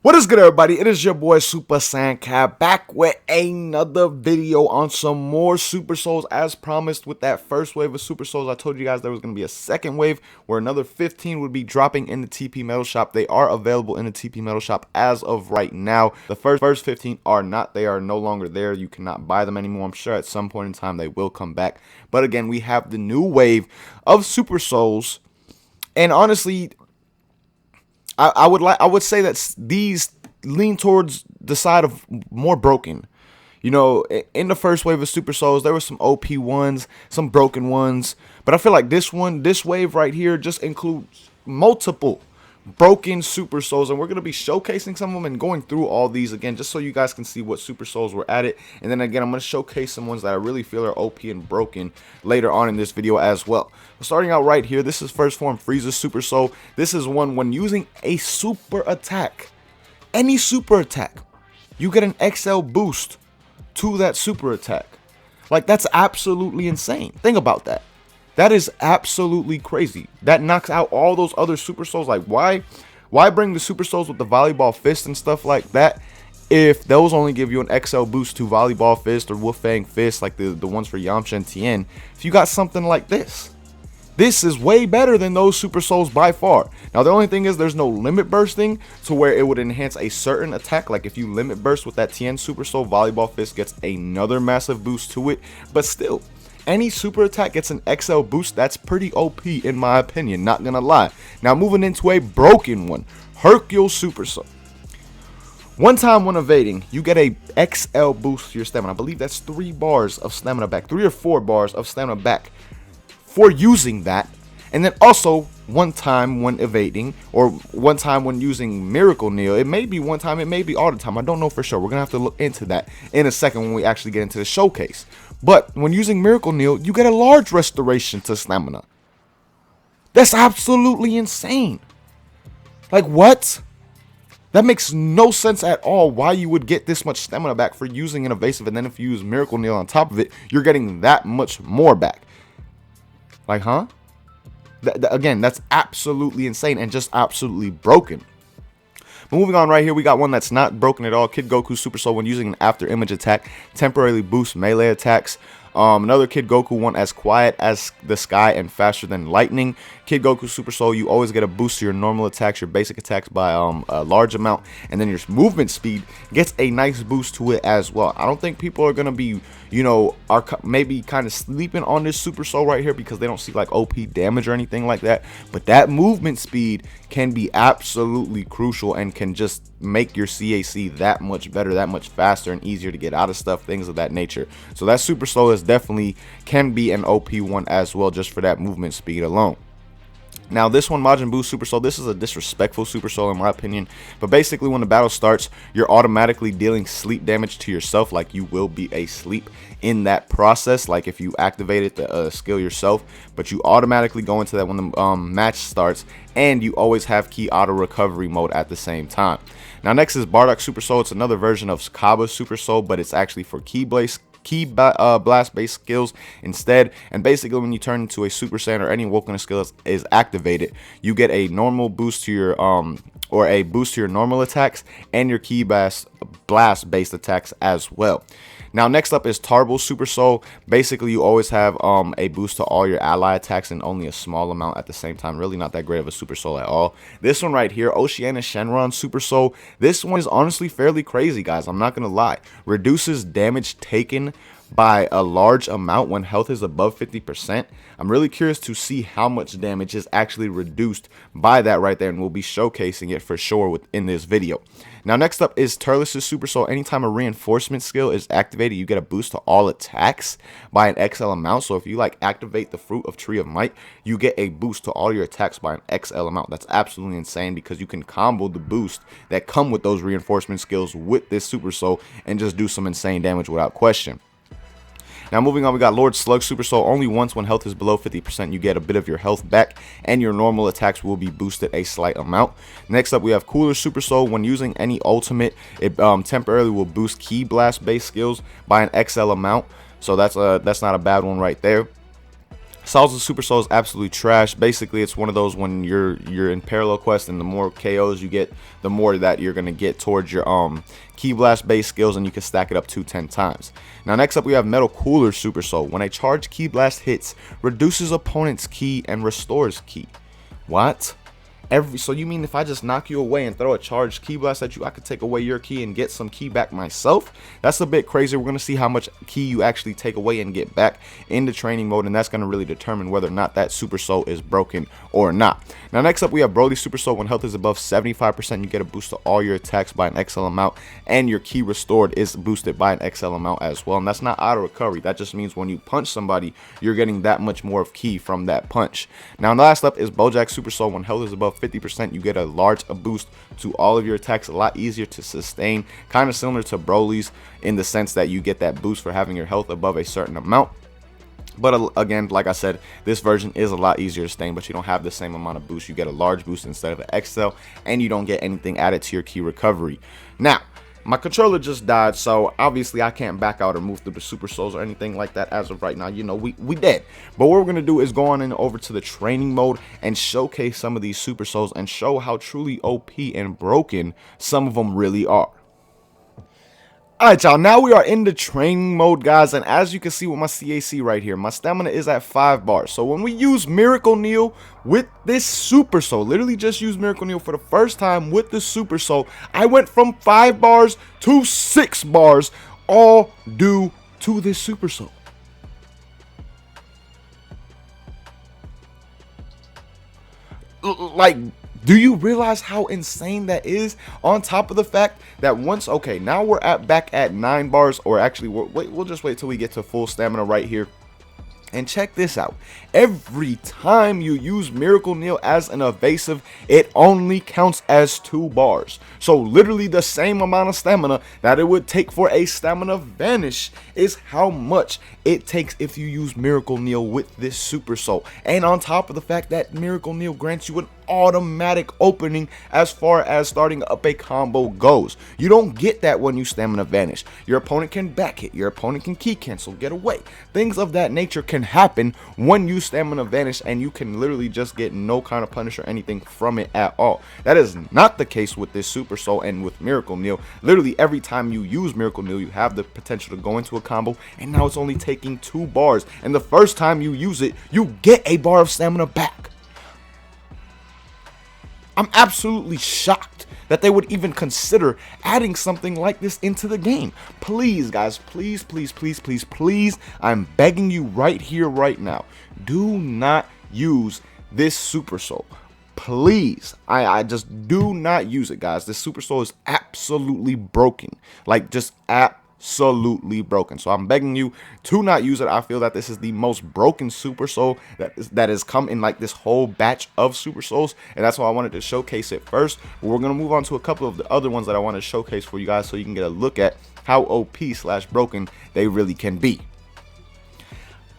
What is good, everybody? It is your boy Super Saiyan Cat back with another video on some more Super Souls. As promised, with that first wave of Super Souls, I told you guys there was going to be a second wave where another 15 would be dropping in the TP Metal Shop. They are available in the TP Metal Shop as of right now. The first 15 are not. They are no longer there. You cannot buy them anymore. I'm sure at some point in time they will come back. But again, we have the new wave of Super Souls, and honestly, I would say that these lean towards the side of more broken. You know, in the first wave of Super Souls, there were some OP ones, some broken ones, but I feel like this wave right here just includes multiple broken Super Souls, and we're going to be showcasing some of them and going through all these again just so you guys can see what Super Souls were at it. And then again, I'm going to showcase some ones that I really feel are OP and broken later on in this video as well. Starting out right here, this is First Form Frieza Super Soul. This is one when using a super attack, any super attack, you get an XL boost to that super attack. Like, that's absolutely insane. Think about that. That is absolutely crazy. That knocks out all those other Super Souls. Like, why bring the Super Souls with the volleyball fist and stuff like that if those only give you an XL boost to volleyball fist or Wolfang fist, like the ones for Yamcha and Tien? If you got something like this is way better than those Super Souls by far. Now, the only thing is there's no limit bursting to where it would enhance a certain attack. Like if you limit burst with that Tien Super Soul, volleyball fist gets another massive boost to it. But still, any super attack gets an XL boost. That's pretty OP in my opinion, not gonna lie. Now, moving into a broken one, Hercule Super Soul. One time when evading, you get a XL boost to your stamina. I believe that's 3 bars of stamina back, 3 or 4 bars of stamina back for using that. And then also one time when evading, or one time when using Miracle Kneel. It may be one time, it may be all the time, I don't know for sure. We're gonna have to look into that in a second when we actually get into the showcase. But when using Miracle Kneel, you get a large restoration to stamina. That's absolutely insane. Like, what? That makes no sense at all why you would get this much stamina back for using an evasive, and then if you use Miracle Kneel on top of it, you're getting that much more back. Like, huh? Again, that's absolutely insane and just absolutely broken. But moving on right here, we got one that's not broken at all. Kid Goku Super Soul, when using an after image attack, temporarily boosts melee attacks. Another Kid Goku one, as quiet as the sky and faster than lightning. Kid Goku Super Soul, you always get a boost to your normal attacks, your basic attacks by a large amount, and then your movement speed gets a nice boost to it as well. I don't think people are gonna be, you know, are maybe kind of sleeping on this Super Soul right here because they don't see like OP damage or anything like that. But that movement speed can be absolutely crucial and can just make your CAC that much better, that much faster and easier to get out of stuff, things of that nature. So that Super Soul is definitely can be an OP one as well, just for that movement speed alone. Now, this one, Majin Buu Super Soul, this is a disrespectful Super Soul in my opinion. But basically, when the battle starts, you're automatically dealing sleep damage to yourself. Like, you will be asleep in that process, like if you activated the skill yourself. But you automatically go into that when the match starts, and you always have key auto recovery mode at the same time. Now, next is Bartok Super Soul. It's another version of Kaba Super Soul, but it's actually for ki blast based skills instead. And basically, when you turn into a Super Saiyan or any Woken skill is activated, you get a normal boost to your or a boost to your normal attacks and your ki blast based attacks as well. Now, next up is Tarble Super Soul. Basically, you always have a boost to all your ally attacks and only a small amount at the same time. Really not that great of a Super Soul at all. This one right here, Oceania Shenron Super Soul. This one is honestly fairly crazy, guys. I'm not going to lie. Reduces damage taken by a large amount when health is above 50%. I'm really curious to see how much damage is actually reduced by that right there, and we'll be showcasing it for sure within this video. Now, next up is Turles' Super Soul. Anytime a reinforcement skill is activated, you get a boost to all attacks by an XL amount. So if you like activate the Fruit of Tree of Might, you get a boost to all your attacks by an XL amount. That's absolutely insane because you can combo the boost that come with those reinforcement skills with this Super Soul and just do some insane damage without question. Now, moving on, we got Lorde Slug Super Soul. Only once when health is below 50%, you get a bit of your health back, and your normal attacks will be boosted a slight amount. Next up, we have Cooler Super Soul. When using any ultimate, it temporarily will boost Ki Blast based skills by an XL amount. So that's not a bad one right there. Salsa Super Soul is absolutely trash. Basically, it's one of those when you're in parallel quest, and the more KOs you get, the more that you're gonna get towards your Ki Blast base skills, and you can stack it up to 10 times. Now next up we have Metal Cooler Super Soul. When a charged Ki Blast hits, reduces opponent's ki and restores ki. What? So you mean if I just knock you away and throw a charged Ki Blast at you, I could take away your ki and get some ki back myself? That's a bit crazy. We're going to see how much ki you actually take away and get back in the training mode, and that's going to really determine whether or not that Super Soul is broken or not. Now next up we have Broly Super Soul. When health is above 75%, you get a boost to all your attacks by an XL amount, and your ki restored is boosted by an XL amount as well. And that's not auto recovery. That just means when you punch somebody, you're getting that much more of ki from that punch. Now last up is Bojack Super Soul. When health is above 50%, you get a large boost to all of your attacks, a lot easier to sustain, kind of similar to Broly's in the sense that you get that boost for having your health above a certain amount. But again, like I said, this version is a lot easier to sustain, but you don't have the same amount of boost. You get a large boost instead of an XL, and you don't get anything added to your ki recovery. Now, my controller just died, so obviously I can't back out or move through the Super Souls or anything like that as of right now. You know, we dead. But what we're going to do is go on in over to the training mode and showcase some of these Super Souls and show how truly OP and broken some of them really are. Alright y'all, now we are in the training mode, guys, and as you can see with my CAC right here, my stamina is at 5 bars. So when we use Miracle Needle with this Super Soul, literally just use Miracle Needle for the first time with the Super Soul, I went from 5 bars to 6 bars, all due to this Super Soul. Like, do you realize how insane that is? On top of the fact that once, okay, now we're back at 9 bars, or actually, we'll just wait till we get to full stamina right here. And check this out. Every time you use Miracle Needle as an evasive, it only counts as 2 bars. So literally the same amount of stamina that it would take for a stamina vanish is how much it takes if you use Miracle Needle with this Super Soul. And on top of the fact that Miracle Needle grants you an automatic opening as far as starting up a combo goes. You don't get that when you stamina vanish. Your opponent can back hit, your opponent can ki cancel, get away. Things of that nature can happen when you stamina vanish, and you can literally just get no kind of punish or anything from it at all. That is not the case with this Super Soul and with Miracle Needle. Literally every time you use Miracle Needle, you have the potential to go into a combo, and now it's only taking 2 bars, and the first time you use it, you get a bar of stamina back. I'm absolutely shocked that they would even consider adding something like this into the game. Please, guys, please, please, please, please, please, I'm begging you right here, right now, do not use this Super Soul. Please, I just do not use it, guys. This Super Soul is absolutely broken. Like, just absolutely broken. So I'm begging you to not use it. I feel that this is the most broken Super Soul that has come in like this whole batch of Super Souls, and that's why I wanted to showcase it first. But we're going to move on to a couple of the other ones that I want to showcase for you guys so you can get a look at how OP/broken they really can be.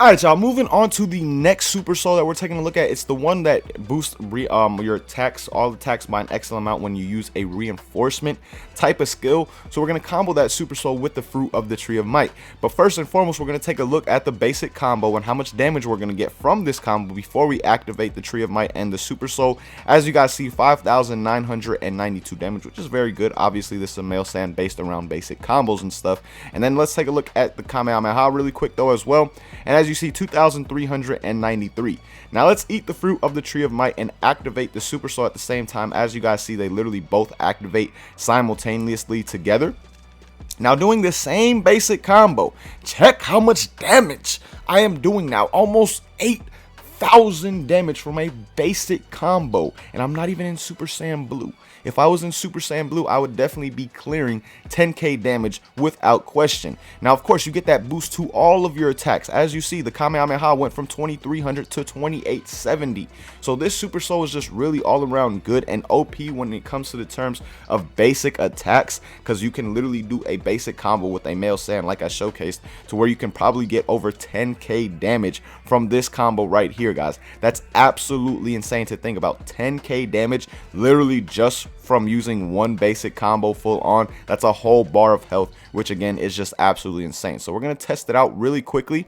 Alright y'all, moving on to the next Super Soul that we're taking a look at. It's the one that boosts your attacks, all attacks by an XL amount when you use a reinforcement type of skill. So we're going to combo that Super Soul with the Fruit of the Tree of Might. But first and foremost, we're going to take a look at the basic combo and how much damage we're going to get from this combo before we activate the Tree of Might and the Super Soul. As you guys see, 5,992 damage, which is very good. Obviously, this is a male sand based around basic combos and stuff. And then let's take a look at the Kamehameha really quick though as well. And as you see, 2,393. Now let's eat the Fruit of the Tree of Might and activate the Super Soul at the same time. As you guys see, they literally both activate simultaneously together. Now doing the same basic combo, check how much damage I am doing now. Almost 8,000 damage from a basic combo, and I'm not even in Super Saiyan Blue. If I was in Super Saiyan Blue, I would definitely be clearing 10k damage without question. Now, of course, you get that boost to all of your attacks. As you see, the Kamehameha went from 2,300 to 2,870. So this Super Soul is just really all around good and OP when it comes to the terms of basic attacks, because you can literally do a basic combo with a male Saiyan like I showcased, to where you can probably get over 10k damage from this combo right here, guys. That's absolutely insane to think about. 10k damage literally just from using one basic combo full on. That's a whole bar of health, which again is just absolutely insane. So we're going to test it out really quickly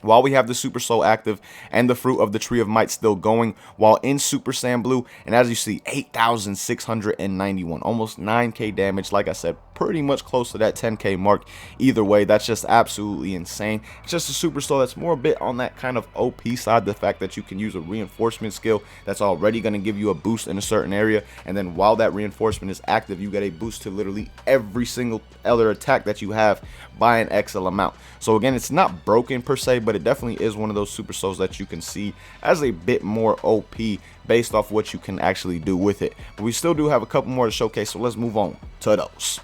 while we have the Super Soul active and the Fruit of the Tree of Might still going while in Super Saiyan Blue. And as you see, 8,691, almost 9k damage. Like I said, pretty much close to that 10k mark. Either way, that's just absolutely insane. It's just a Super Soul that's more a bit on that kind of OP side. The fact that you can use a reinforcement skill that's already going to give you a boost in a certain area, and then while that reinforcement is active, you get a boost to literally every single other attack that you have by an XL amount. So again, it's not broken per se, but it definitely is one of those Super Souls that you can see as a bit more OP based off what you can actually do with it. But we still do have a couple more to showcase, so let's move on to those.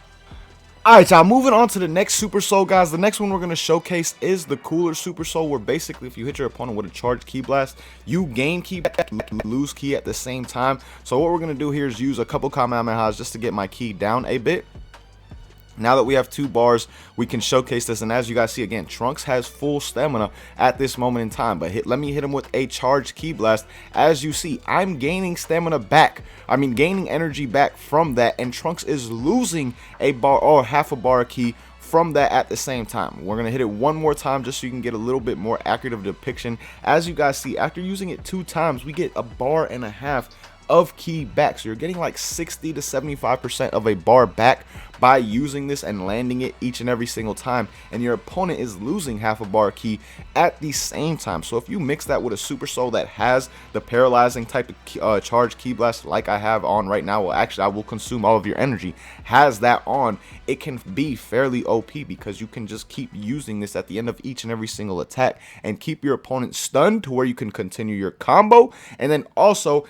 Alright, y'all, moving on to the next Super Soul, guys. The next one we're going to showcase is the Cooler Super Soul, where basically if you hit your opponent with a charged Ki Blast, you gain Ki back, you lose Ki at the same time. So what we're going to do here is use a couple Kamehamehas just to get my Ki down a bit. Now that we have 2 bars, we can showcase this, and as you guys see, again, Trunks has full stamina at this moment in time, but let me hit him with a charged Ki Blast. As you see, I'm gaining stamina back, gaining energy back from that, and Trunks is losing a bar or half a bar of Ki from that at the same time. We're gonna hit it one more time just so you can get a little bit more accurate of depiction. As you guys see, after using it 2 times, we get a bar and a half of Ki back. So you're getting like 60 to 75% of a bar back by using this and landing it each and every single time, and your opponent is losing half a bar Ki at the same time. So if you mix that with a Super Soul that has the paralyzing type of charge Ki Blast like I have on right now, well, actually I will consume all of your energy, has that on, it can be fairly OP because you can just keep using this at the end of each and every single attack and keep your opponent stunned to where you can continue your combo, and then also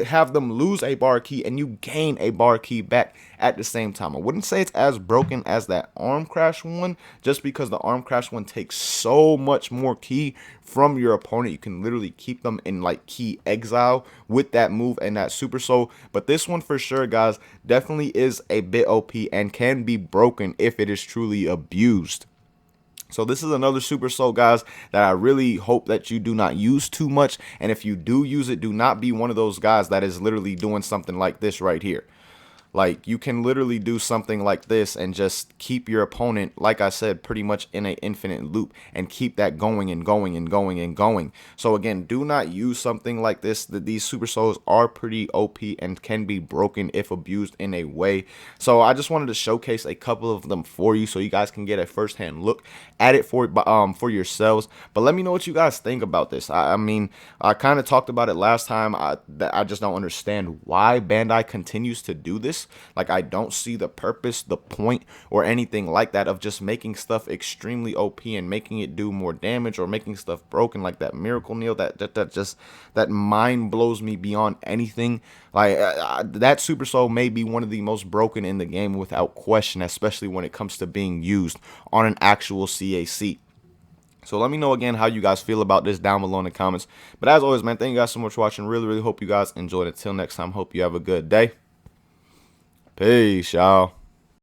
have them lose a bar Ki and you gain a bar Ki back at the same time. I wouldn't say it's as broken as that arm crash one, just because the arm crash one takes so much more Ki from your opponent. You can literally keep them in like Ki exile with that move and that Super Soul. But this one for sure, guys, definitely is a bit OP and can be broken if it is truly abused. So this is another Super Soul, guys, that I really hope that you do not use too much. And if you do use it, do not be one of those guys that is literally doing something like this right here. Like, you can literally do something like this and just keep your opponent, like I said, pretty much in an infinite loop and keep that going and going and going and going. So again, do not use something like this. These Super Souls are pretty OP and can be broken if abused in a way. So I just wanted to showcase a couple of them for you so you guys can get a first-hand look at it for yourselves. But let me know what you guys think about this. I mean, I kind of talked about it last time. I just don't understand why Bandai continues to do this. Like, I don't see the purpose, the point, or anything like that of just making stuff extremely OP and making it do more damage, or making stuff broken like that Miracle Needle. That mind blows me beyond anything. Like, that Super Soul may be one of the most broken in the game without question, especially when it comes to being used on an actual CAC. So let me know again how you guys feel about this down below in the comments. But as always, man, thank you guys so much for watching. Really hope you guys enjoyed. Until next time, hope you have a good day. Peace, y'all.